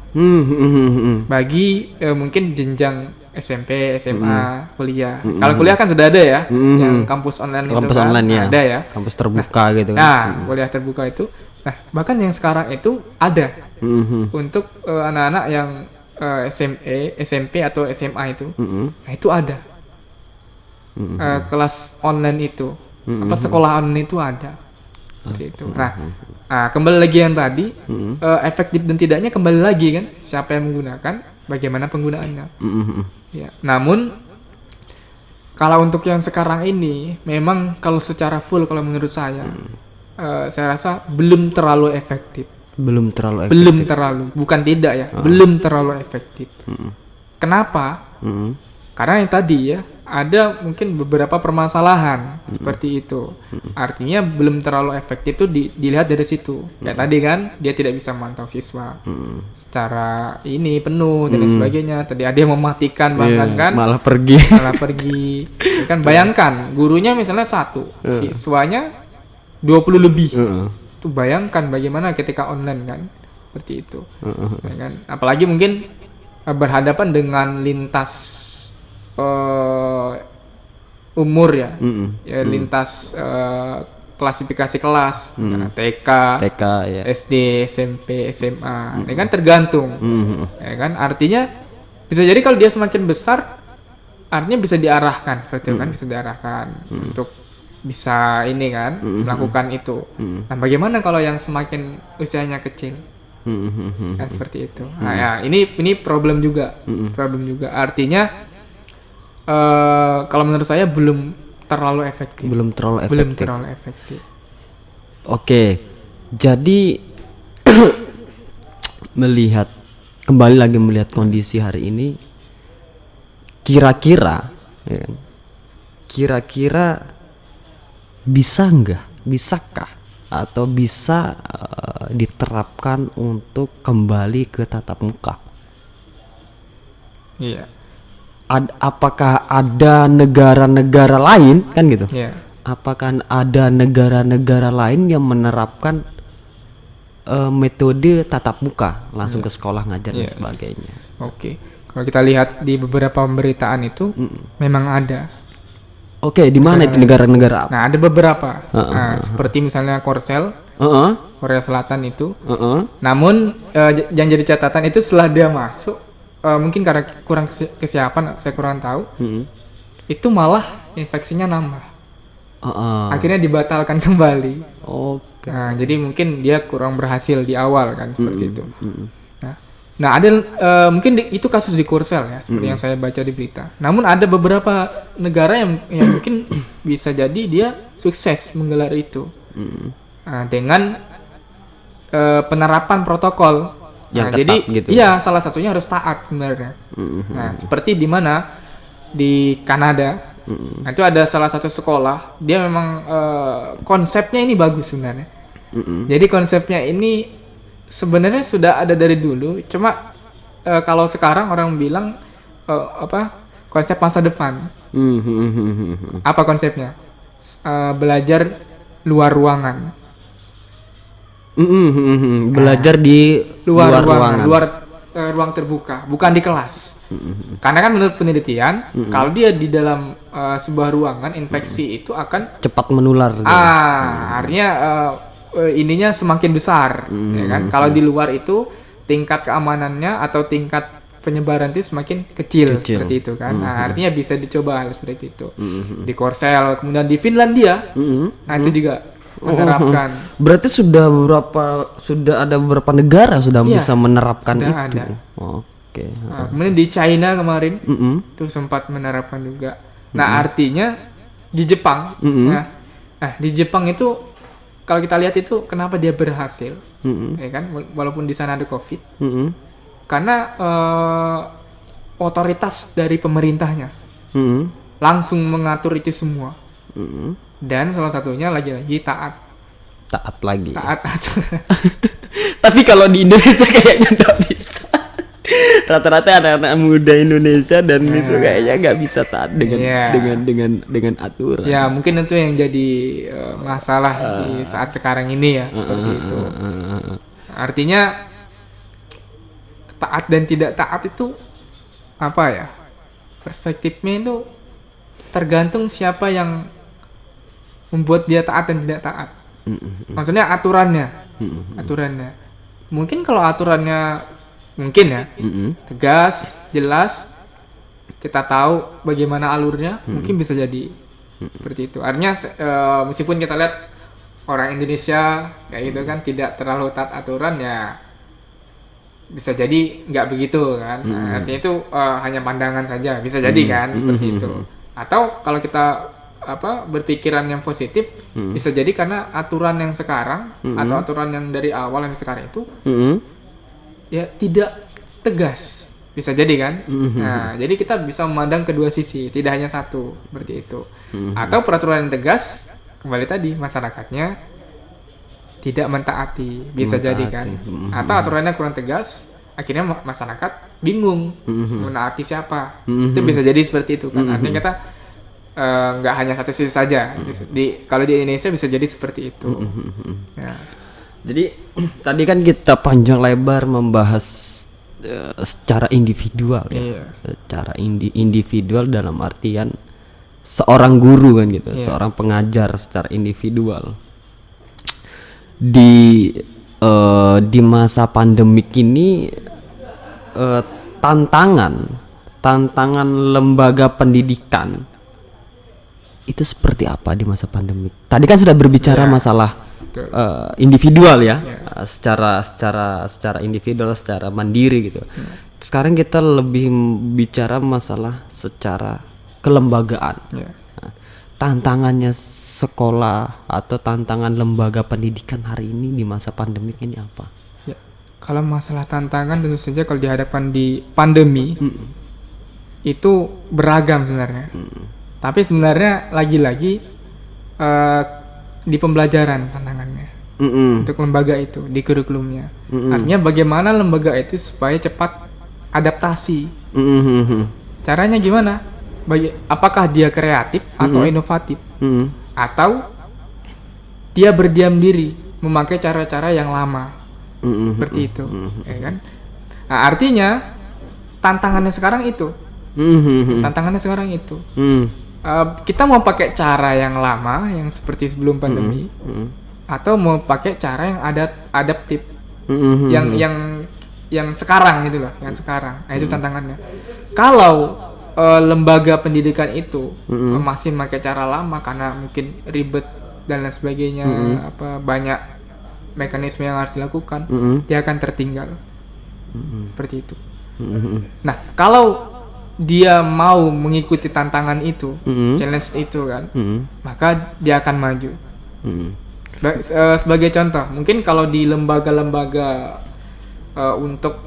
bagi mungkin jenjang SMP, SMA, kuliah. Kalau kuliah kan sudah ada ya, yang kampus online Kampus itu kan online ya. ada ya. Kampus terbuka gitu kan. Nah, kuliah terbuka itu. Nah, bahkan yang sekarang itu ada untuk anak-anak yang SMP atau SMA itu. Nah, itu ada. Kelas online itu. Sekolah online itu ada. Seperti itu. Nah, kembali lagi yang tadi, efektif dan tidaknya kembali lagi kan, siapa yang menggunakan, bagaimana penggunaannya. Ya, namun kalau untuk yang sekarang ini, memang kalau secara full, kalau menurut saya rasa belum terlalu efektif. Belum terlalu Bukan tidak ya, belum terlalu efektif. Kenapa? Karena yang tadi ya, ada mungkin beberapa permasalahan seperti itu. Artinya belum terlalu efektif itu dilihat dari situ. Kayak tadi kan, dia tidak bisa memantau siswa secara ini penuh dan sebagainya. Tadi ada yang mematikan bahkan kan, malah pergi. Ya kan, bayangkan gurunya misalnya 1, siswanya 20 lebih. Itu bayangkan bagaimana ketika online kan, seperti itu. Ya kan? Apalagi mungkin berhadapan dengan lintas umur ya, lintas klasifikasi kelas, TK, ya. SD, SMP, SMA, ini kan tergantung, ya kan, artinya bisa jadi kalau dia semakin besar, artinya bisa diarahkan, seperti itu kan, bisa diarahkan untuk bisa ini kan, melakukan itu. Nah, bagaimana kalau yang semakin usianya kecil? Kan seperti itu. Nah, ya, ini problem juga, artinya kalau menurut saya belum terlalu efektif. Oke, jadi kembali lagi melihat kondisi hari ini, kira-kira bisakah atau bisa diterapkan untuk kembali ke tatap muka? Iya. Apakah ada negara-negara lain kan gitu? Yeah. Apakah ada negara-negara lain yang menerapkan metode tatap muka langsung ke sekolah ngajar dan sebagainya? Oke. Kalau kita lihat di beberapa pemberitaan itu memang ada. Oke, di mana itu negara-negara? Nah, ada beberapa. Seperti misalnya Korsel, Korea Selatan itu. Namun yang jadi catatan itu setelah dia masuk, mungkin karena kurang kesiapan, saya kurang tahu, itu malah infeksinya nambah. Akhirnya dibatalkan kembali. Nah, jadi mungkin dia kurang berhasil di awal kan, seperti itu. Nah, ada mungkin itu kasus di Korsel ya, seperti yang saya baca di berita. Namun ada beberapa negara yang mungkin bisa jadi dia sukses menggelar itu dengan penerapan protokol. Nah, jadi gitu, iya, salah satunya harus taat sebenarnya. Nah, seperti di mana di Kanada, nah, itu ada salah satu sekolah, dia memang konsepnya ini bagus sebenarnya. Jadi konsepnya ini sebenarnya sudah ada dari dulu, cuma kalau sekarang orang bilang konsep masa depan. Apa konsepnya? Belajar luar ruangan. Belajar di luar ruangan, ruang terbuka, bukan di kelas. Karena kan menurut penelitian, kalau dia di dalam sebuah ruangan, infeksi itu akan cepat menular. Artinya ininya semakin besar, ya kan? Kalau di luar itu tingkat keamanannya atau tingkat penyebaran itu semakin kecil. Seperti itu kan. Nah, artinya bisa dicoba hal seperti itu. Di Korsel, kemudian di Finlandia, nah itu juga menerapkan. Berarti sudah ada beberapa negara sudah bisa menerapkan itu. Ada. Oke. Nah, kemudian di China kemarin itu sempat menerapkan juga. Nah, artinya di Jepang, nah di Jepang itu kalau kita lihat itu kenapa dia berhasil, ya kan, walaupun di sana ada COVID, karena otoritas dari pemerintahnya langsung mengatur itu semua. Dan salah satunya lagi-lagi taat lagi. Taat. Tapi kalau di Indonesia kayaknya nggak bisa. Rata-rata anak-anak muda Indonesia dan itu kayaknya nggak bisa taat dengan aturan. Ya mungkin itu yang jadi masalah di saat sekarang ini ya, seperti itu. Artinya taat dan tidak taat itu apa ya, perspektifnya itu tergantung siapa yang membuat dia taat dan tidak taat. Maksudnya aturannya. Mungkin kalau aturannya mungkin ya tegas, jelas, kita tahu bagaimana alurnya, mungkin bisa jadi seperti itu. Artinya meskipun kita lihat orang Indonesia kayak gitu kan tidak terlalu taat aturan, ya bisa jadi nggak begitu kan. Artinya itu hanya pandangan saja, bisa jadi kan seperti itu. Atau kalau kita berpikiran yang positif, bisa jadi karena aturan yang sekarang atau aturan yang dari awal yang sekarang itu ya tidak tegas, bisa jadi kan. Nah, jadi kita bisa memandang kedua sisi, tidak hanya satu, seperti itu. Atau peraturan yang tegas, kembali tadi masyarakatnya tidak mentaati, bisa jadi kan. Atau aturannya kurang tegas, akhirnya masyarakat bingung menaati siapa. Itu bisa jadi seperti itu kan. Artinya kita nggak hanya satu sisi saja. Kalau di Indonesia bisa jadi seperti itu. Ya. Jadi tadi kan kita panjang lebar membahas secara individual ya. Secara individual dalam artian seorang guru kan gitu, seorang pengajar secara individual. Di masa pandemik ini tantangan lembaga pendidikan itu seperti apa di masa pandemik? Tadi kan sudah berbicara masalah individual ya, secara individual, secara mandiri gitu. Sekarang kita lebih bicara masalah secara kelembagaan. Nah, tantangannya sekolah atau tantangan lembaga pendidikan hari ini di masa pandemik ini apa? Ya, kalau masalah tantangan tentu saja kalau dihadapkan di pandemi itu beragam sebenarnya. Tapi sebenarnya lagi-lagi di pembelajaran tantangannya untuk lembaga itu di kurikulumnya. Artinya bagaimana lembaga itu supaya cepat adaptasi. Caranya gimana? Apakah dia kreatif atau inovatif, atau dia berdiam diri memakai cara-cara yang lama, seperti itu, ya kan? Nah, artinya tantangannya sekarang itu. Kita mau pakai cara yang lama yang seperti sebelum pandemi, atau mau pakai cara yang adaptif, yang sekarang gitu loh, yang sekarang. Nah, itu tantangannya. Kalau lembaga pendidikan itu masih pakai cara lama karena mungkin ribet dan lain sebagainya, banyak mekanisme yang harus dilakukan, dia akan tertinggal. Seperti itu. Nah, kalau dia mau mengikuti tantangan itu, challenge itu kan, maka dia akan maju. Sebagai contoh, mungkin kalau di lembaga-lembaga untuk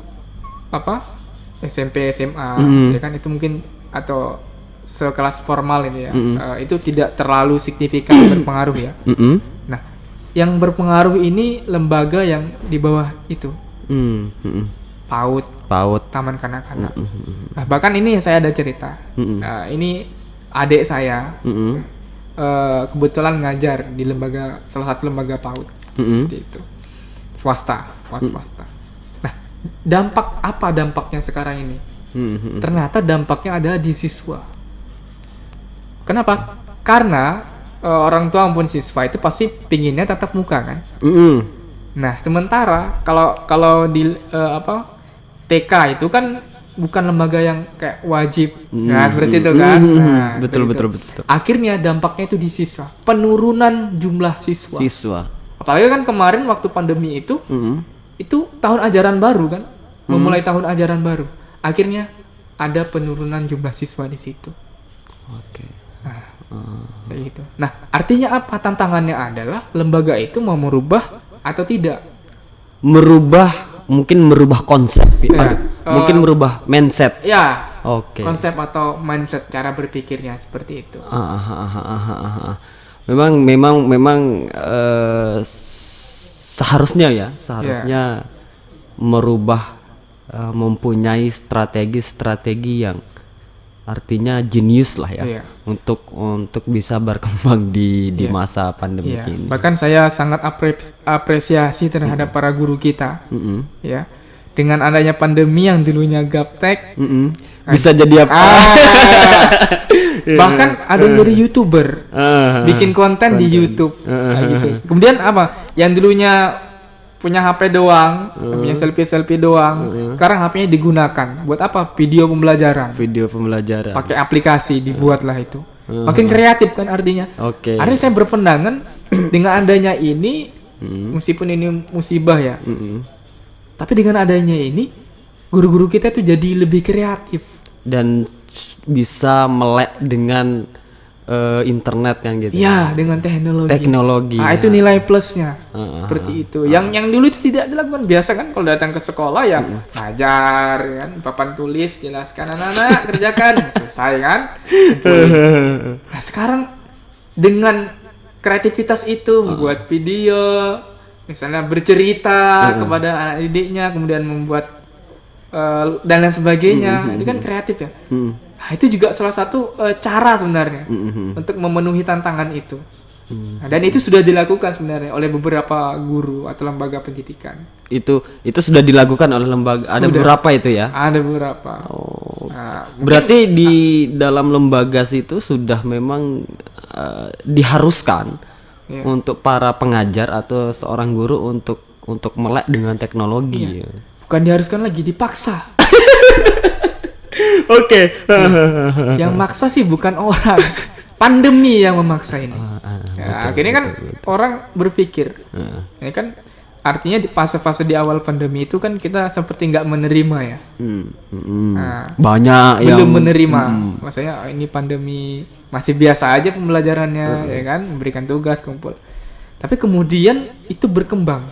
SMP, SMA, ya kan, itu mungkin atau sekelas formal ini ya, itu tidak terlalu signifikan berpengaruh ya. Nah, yang berpengaruh ini lembaga yang di bawah itu. PAUD, taman kanak-kanak. Nah, bahkan ini saya ada cerita. Ini adik saya kebetulan ngajar di salah satu lembaga PAUD, seperti itu, swasta. Nah, dampaknya sekarang ini? Ternyata dampaknya adalah di siswa. Kenapa? Karena orang tua maupun siswa itu pasti pinginnya tatap muka kan. Nah, sementara kalau di TK itu kan bukan lembaga yang kayak wajib, seperti itu kan. Nah, betul. Akhirnya dampaknya itu di siswa, penurunan jumlah siswa. Apalagi kan kemarin waktu pandemi itu tahun ajaran baru kan, memulai tahun ajaran baru. Akhirnya ada penurunan jumlah siswa di situ. Kayak gitu. Nah, artinya apa? Tantangannya adalah lembaga itu mau merubah atau tidak. Mungkin merubah konsep, mungkin merubah mindset. Ya, konsep atau mindset, cara berpikirnya seperti itu. Memang seharusnya merubah mempunyai strategi yang artinya jenius lah ya, Iya. untuk bisa berkembang di Iya. masa pandemi Iya. ini. Bahkan saya sangat apresiasi terhadap para guru kita, ya. Dengan adanya pandemi yang dulunya gaptek, Bisa jadi apa? bahkan ada yang jadi YouTuber, bikin konten di YouTube, kayak gitu. Kemudian apa? Yang dulunya punya HP doang, punya selfie doang, sekarang HP-nya digunakan buat apa? Video pembelajaran. Video pembelajaran. Pakai aplikasi dibuatlah itu. Makin kreatif kan artinya. Oke. Artinya saya berpandangan dengan adanya ini, meskipun ini musibah ya, tapi dengan adanya ini guru-guru kita tuh jadi lebih kreatif. Dan bisa melek dengan internet kan gitu. Ya, dengan teknologi. Teknologi. Ah, itu nilai plusnya. Seperti itu. Yang dulu itu tidak dilakukan. Biasa kan kalau datang ke sekolah ya ngajar kan, papan tulis, jelaskan anak-anak, kerjakan, selesai kan. Nah, sekarang dengan kreativitas itu membuat video, misalnya bercerita kepada anak didiknya, kemudian membuat dan lain sebagainya. Itu kan kreatif ya. Nah, itu juga salah satu cara sebenarnya untuk memenuhi tantangan itu. Nah, dan itu sudah dilakukan sebenarnya oleh beberapa guru atau lembaga pendidikan. Itu sudah dilakukan oleh lembaga. Ada Sudah. beberapa itu ya. Ada beberapa. Oh. Nah, Berarti di dalam lembaga situ sudah memang diharuskan Iya. untuk para pengajar atau seorang guru untuk melek dengan teknologi. bukan diharuskan lagi, dipaksa. Oke. Yang maksa sih bukan orang, pandemi yang memaksa ini. Ya, akhirnya kan orang berpikir, ini kan artinya di fase-fase di awal pandemi itu kan kita seperti nggak menerima ya. Nah, Banyak yang belum menerima, maksudnya ini pandemi masih biasa aja pembelajarannya, ya kan, memberikan tugas kumpul. Tapi kemudian itu berkembang,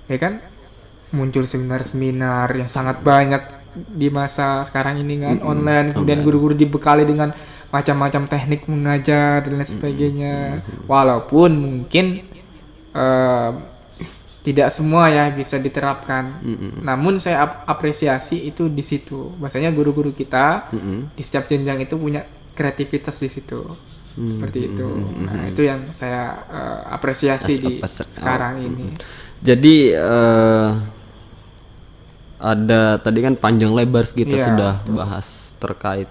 ya kan, muncul seminar-seminar yang sangat banyak di masa sekarang ini kan, online, kemudian guru-guru dibekali dengan macam-macam teknik mengajar dan lain sebagainya. Walaupun mungkin tidak semua ya bisa diterapkan, namun saya apresiasi itu di situ. Bahasanya guru-guru kita di setiap jenjang itu punya kreativitas di situ, seperti itu. Nah, itu yang saya apresiasi di sekarang ini. Jadi ada tadi kan panjang lebar kita Iya, sudah bahas terkait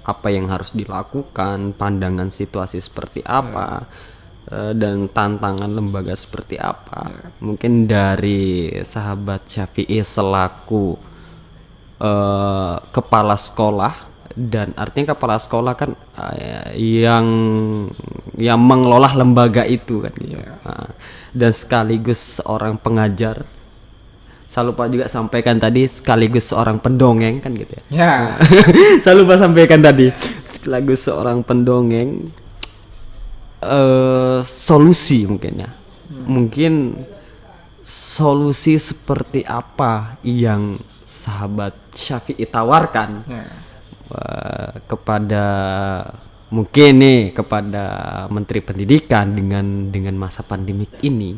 apa yang harus dilakukan, pandangan situasi seperti apa, dan tantangan lembaga seperti apa. Mungkin dari sahabat Syafi'i selaku kepala sekolah, dan artinya kepala sekolah kan yang mengelola lembaga itu kan gitu. Nah, dan sekaligus seorang pengajar. Saya lupa juga sampaikan tadi sekaligus seorang pendongeng kan gitu ya. Ya. Saya lupa sampaikan tadi sekaligus seorang pendongeng. Solusi mungkin ya. Mungkin solusi seperti apa yang sahabat Syafi'i tawarkan kepada mungkin nih kepada Menteri Pendidikan dengan masa pandemik ini,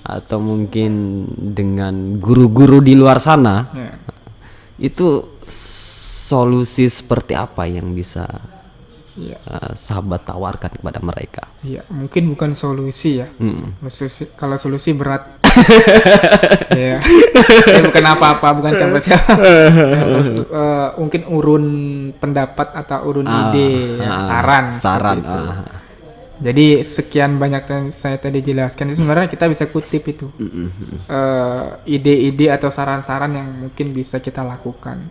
atau mungkin dengan guru-guru di luar sana, itu solusi seperti apa yang bisa sahabat tawarkan kepada mereka? Ya, mungkin bukan solusi ya. Kalau solusi berat. Ya. Saya bukan apa-apa, bukan siapa-siapa. Mungkin urun pendapat atau urun ide, ya, saran. Saran. Itu. Jadi sekian banyak yang saya tadi jelaskan. Itu sebenarnya kita bisa kutip itu. Ide-ide atau saran-saran yang mungkin bisa kita lakukan.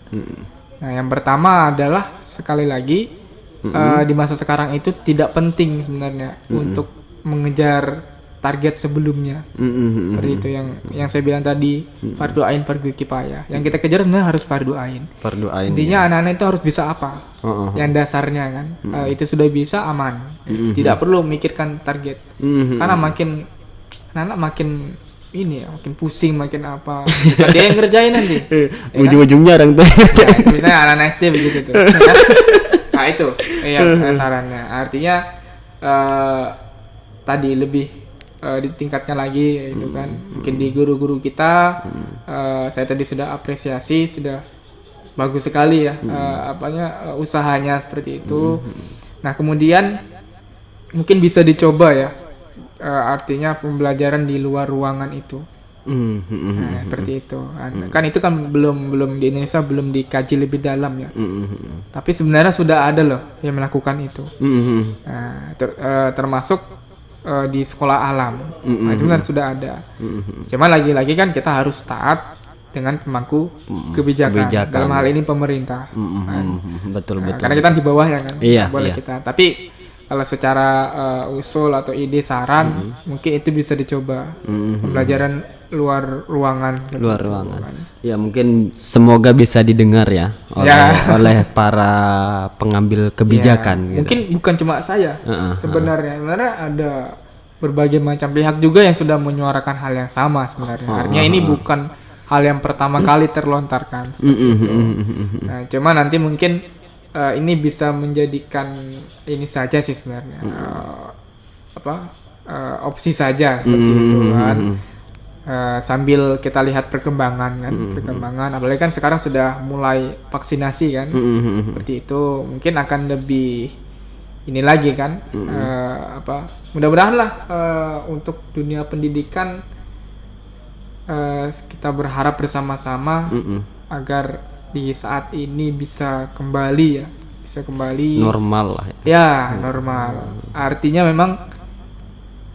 Nah, yang pertama adalah sekali lagi di masa sekarang itu tidak penting sebenarnya untuk mengejar target sebelumnya. Seperti itu yang saya bilang tadi, fardu ain fardu kifayah. Yang kita kejar sebenarnya harus fardu ain. Fardu ain. Intinya anak-anak itu harus bisa apa? Yang dasarnya kan. Itu sudah bisa, aman. Tidak perlu memikirkan target. Karena makin anak makin ini ya, makin pusing, makin apa. Bukan dia yang ngerjain nanti. Ujung-ujungnya orang tuh. Misalnya anak-anak SD begitu tuh. Nah itu yang sarannya. Artinya tadi lebih ditingkatkan lagi gitu kan. Mungkin di guru-guru kita saya tadi sudah apresiasi, sudah bagus sekali ya usahanya seperti itu. Nah, kemudian mungkin bisa dicoba ya, artinya pembelajaran di luar ruangan itu. Nah, seperti itu. Kan itu kan belum di Indonesia belum dikaji lebih dalam ya. Tapi sebenarnya sudah ada loh yang melakukan itu. Nah, termasuk di sekolah alam. Nah, itu benar sudah ada. Cuma lagi-lagi kan kita harus taat dengan pemangku kebijakan. Dalam hal ini pemerintah. Betul. Karena kita di bawah ya kan. Iya, boleh iya. kita. Tapi kalau secara usul atau ide saran mungkin itu bisa dicoba. Pembelajaran luar ruangan. Ya, mungkin semoga bisa didengar ya oleh para pengambil kebijakan gitu. Mungkin bukan cuma saya. Sebenarnya ada berbagai macam pihak juga yang sudah menyuarakan hal yang sama sebenarnya. Artinya ini bukan hal yang pertama kali terlontarkan. Nah, cuma nanti mungkin ini bisa menjadikan ini saja sih sebenarnya. Opsi saja seperti itu kan. Sambil kita lihat perkembangan apalagi kan sekarang sudah mulai vaksinasi kan. Seperti itu mungkin akan lebih ini lagi kan. Mudah-mudahan lah untuk dunia pendidikan kita berharap bersama-sama agar di saat ini bisa kembali normal lah ya. Normal artinya memang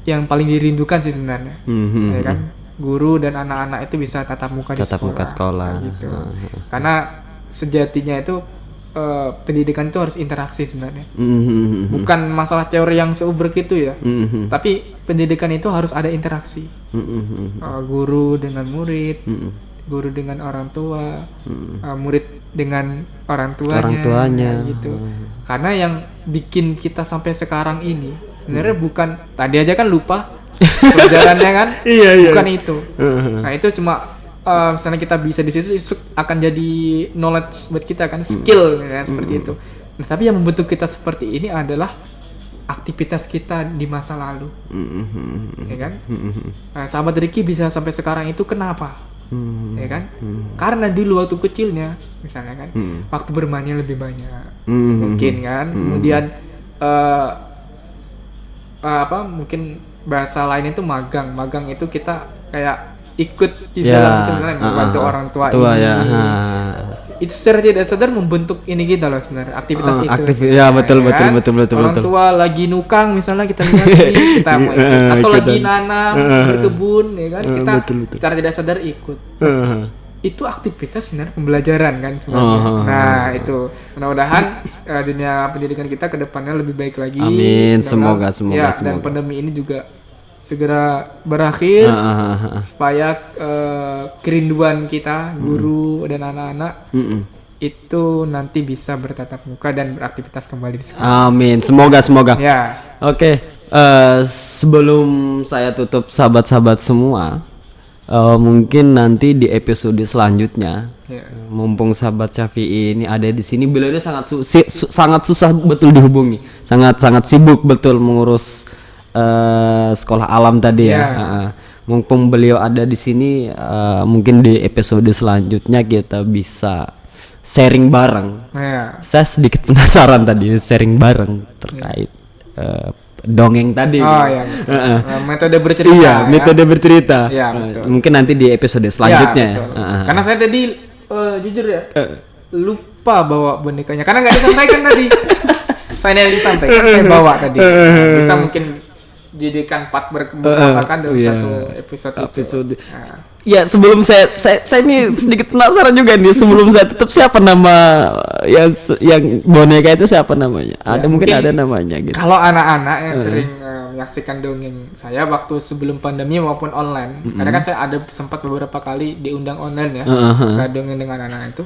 yang paling dirindukan sih sebenarnya ya kan, guru dan anak-anak itu bisa tatap muka di sekolah gitu. Karena sejatinya itu pendidikan itu harus interaksi sebenarnya. Bukan masalah teori yang seuber gitu ya. Tapi pendidikan itu harus ada interaksi. Guru dengan murid, guru dengan orang tua, murid dengan orang tuanya gitu. Karena yang bikin kita sampai sekarang ini sebenarnya bukan tadi aja kan lupa pelajarannya kan. Bukan itu. Nah, itu cuma misalnya kita bisa di situ akan jadi knowledge buat kita kan, skill ya, seperti itu. Nah, tapi yang membentuk kita seperti ini adalah aktivitas kita di masa lalu, ya kan? Nah, sahabat Ricky bisa sampai sekarang itu kenapa? Ya kan? Karena dulu waktu kecilnya, misalnya kan, waktu bermainnya lebih banyak, mungkin kan. Kemudian mungkin bahasa lain itu magang itu kita kayak ikut di dalam itu misalnya membantu orang tua ini. Itu secara tidak sadar membentuk ini kita loh sebenarnya, aktivitas itu. Betul. Orang tua lagi nukang misalnya kita lihat kita mau ikut, atau lagi nanam berkebun ya kan, kita secara tidak sadar ikut. Itu aktivitas sebenarnya pembelajaran kan sebenarnya. Nah, itu mudah-mudahan dunia pendidikan kita ke depannya lebih baik lagi. Amin. Semoga. Dan pandemi ini juga segera berakhir supaya kerinduan kita guru dan anak-anak itu nanti bisa bertatap muka dan beraktivitas kembali di sekolah. Amin. Semoga. Ya. Oke. Sebelum saya tutup sahabat-sahabat semua, mungkin nanti di episode selanjutnya, mumpung sahabat Syafi'i ini ada di sini, beliau ini sangat susah betul dihubungi, sangat sibuk betul mengurus sekolah alam tadi ya. Mumpung beliau ada di sini, mungkin di episode selanjutnya kita bisa sharing bareng. Saya sedikit penasaran tadi sharing bareng terkait dongeng tadi. Metode bercerita. Metode bercerita. Betul. Mungkin nanti di episode selanjutnya. Karena saya tadi jujur ya lupa bawa bonekanya karena nggak disampaikan tadi. Saya disampaikan, saya bawa tadi. Bisa mungkin jadikan part berkembang dalam satu episode. Ya, sebelum saya ini sedikit penasaran juga nih, sebelum saya tutup, siapa nama yang boneka itu, siapa namanya? Mungkin ada namanya gitu. Kalau anak-anak yang sering menyaksikan dongeng saya waktu sebelum pandemi maupun online, karena kan saya ada sempat beberapa kali diundang online ya, ke dongeng dengan anak itu.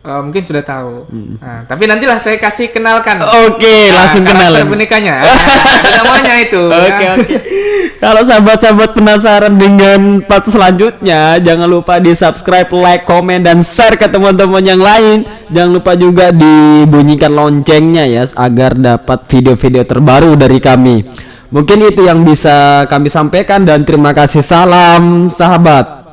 Mungkin sudah tahu. Nah, tapi nantilah saya kasih kenalkan. Oke, langsung kenalan bonekanya. Namanya itu. Oke. Kalau sahabat-sahabat penasaran dengan part selanjutnya, jangan lupa di subscribe, like, komen, dan share ke teman-teman yang lain. Jangan lupa juga dibunyikan loncengnya ya, agar dapat video-video terbaru dari kami. Mungkin itu yang bisa kami sampaikan dan terima kasih. Salam sahabat.